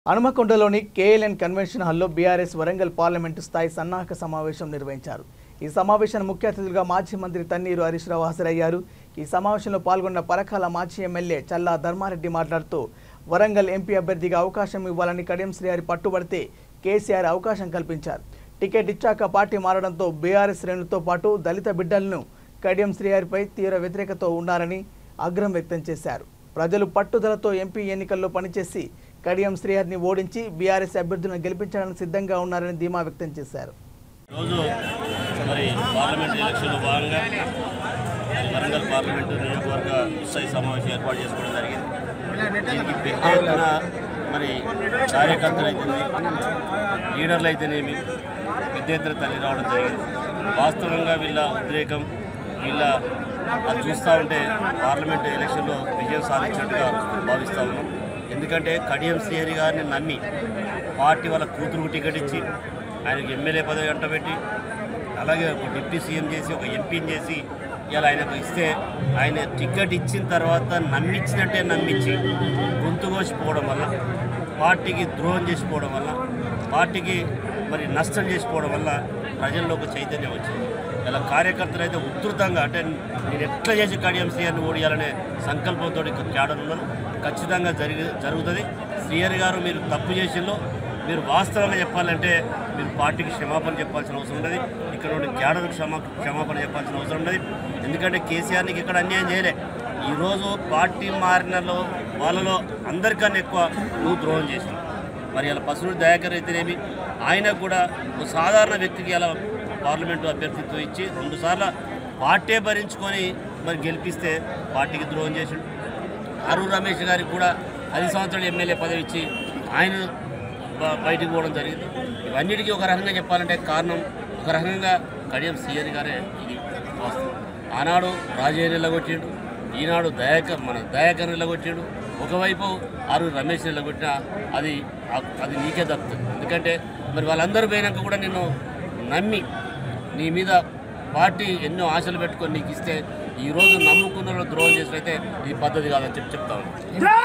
హనుమకొండలోని KLN convention హాల్లో BRS Warangal parliament స్థాయి సన్నాహక సమావేశం నిర్వహించారు. ఈ సమావేశానికి ముఖ్య అతిథులుగా మాజీ మంత్రి తన్నీరు హరీష్ రావు హాజరయ్యారు. ఈ సమావేశంలో పాల్గొన్న పరకాల మాజీ ఎమ్మెల్యే చల్లా ధర్మారెడ్డి మాట్లాడుతూ వరంగల్ ఎంపీ అభ్యర్థిగా అవకాశం ఇవ్వాలని కడియం శ్రీహరి పట్టుబడితే కేసీఆర్ అవకాశం కల్పించారు. టికెట్ ఇచ్చాక పార్టీ మారడంతో బీఆర్ఎస్ శ్రేణులతో పాటు దళిత బిడ్డలను కడియం శ్రీహరిపై తీవ్ర వ్యతిరేకత ఉన్నారని ఆగ్రహం వ్యక్తం చేశారు. ప్రజలు పట్టుదలతో ఎంపీ ఎన్నికల్లో పనిచేసి కడియం శ్రీహరిని ఓడించి బీఆర్ఎస్ అభ్యర్థులను గెలిపించడానికి సిద్ధంగా ఉన్నారని ధీమా వ్యక్తం చేశారు. పార్లమెంట్ ఎలక్షన్లో భాగంగా వరంగల్ పార్లమెంటు నియోజకవర్గ స్థాయి సమావేశం ఏర్పాటు చేసుకోవడం జరిగింది. దీనికి పెద్ద ఎత్తున కార్యకర్తలు అయితేనేమి లీడర్లు అయితేనేమి పెద్ద ఎత్తున తల్లి రావడం జరిగింది. వాస్తవంగా వీళ్ళ ఉద్రేకం అది చూస్తూ ఉంటే పార్లమెంటు ఎలక్షన్లో విజయం సాధించినట్టుగా భావిస్తూ ఉన్నాం. ఎందుకంటే కడియం శ్రీహరి గారిని నమ్మి పార్టీ వాళ్ళ కూతురుకు టికెట్ ఇచ్చి ఆయనకు ఎమ్మెల్యే పదవి అంటబెట్టి అలాగే ఒక డిప్యూటీ సీఎం చేసి ఒక ఎంపీని చేసి ఇలా ఆయనకు ఇస్తే ఆయన టికెట్ ఇచ్చిన తర్వాత నమ్మించినట్టే నమ్మించి గొంతు కోసిపోవడం వల్ల పార్టీకి ద్రోహం చేసిపోవడం వల్ల పార్టీకి నష్టం చేసిపోవడం వల్ల ప్రజల్లో ఒక చైతన్యం వచ్చింది. ఇలా కార్యకర్తలు అయితే ఉధృతంగా అంటే నేను ఎట్లా చేసి కడియం శ్రీహరిని ఓడియాలనే సంకల్పంతో క్యాడర్ ఉన్నారు. ఖచ్చితంగా జరుగుతుంది. శ్రీహరి గారు మీరు తప్పు చేసిందో మీరు వాస్తవంగా చెప్పాలంటే మీరు పార్టీకి క్షమాపణ చెప్పాల్సిన అవసరం ఉన్నది. ఇక్కడ నుండి క్యాడర్కి క్షమాపణ చెప్పాల్సిన అవసరం ఉన్నది. ఎందుకంటే కేసీఆర్నికి ఇక్కడ అన్యాయం చేయలే. ఈరోజు పార్టీ మారిన వాళ్ళలో అందరికన్నా ఎక్కువ నువ్వు ద్రోహం చేసినావు. ఇలా పసునూరి దయాకర్ అయితేనేమి ఆయనకు కూడా ఒక సాధారణ వ్యక్తికి అలా పార్లమెంటు అభ్యర్థిత్వం ఇచ్చి 2 సార్లు పార్టీ భరించుకొని గెలిపిస్తే పార్టీకి ద్రోహం చేసిండు. అరుణ్ రమేష్ గారికి కూడా 10 సంవత్సరాలు ఎమ్మెల్యే పదవి ఇచ్చి ఆయన బయటికి పోవడం జరిగింది. ఇవన్నిటికీ ఒక రకంగా చెప్పాలంటే కారణం ఒక రకంగా కడియం శ్రీహరి గారే. ఇది వాస్తవం. ఆనాడు రాజయ్య నిలగొట్టాడు, ఈనాడు దయాకర్ నిలగొట్టాడు. ఒకవైపు అరుణ్ రమేష్ నిలగొట్టినా అది నీకే దక్కుతుంది. ఎందుకంటే వాళ్ళందరూ పోయినాక కూడా నిన్ను నమ్మి నీ మీద పార్టీ ఎన్నో ఆశలు పెట్టుకొని నీకు ఇస్తే ఈరోజు నమ్ముకున్న ద్రోహం చేసినైతే ఇది పద్ధతి కాదని చెప్తా ఉన్నాను.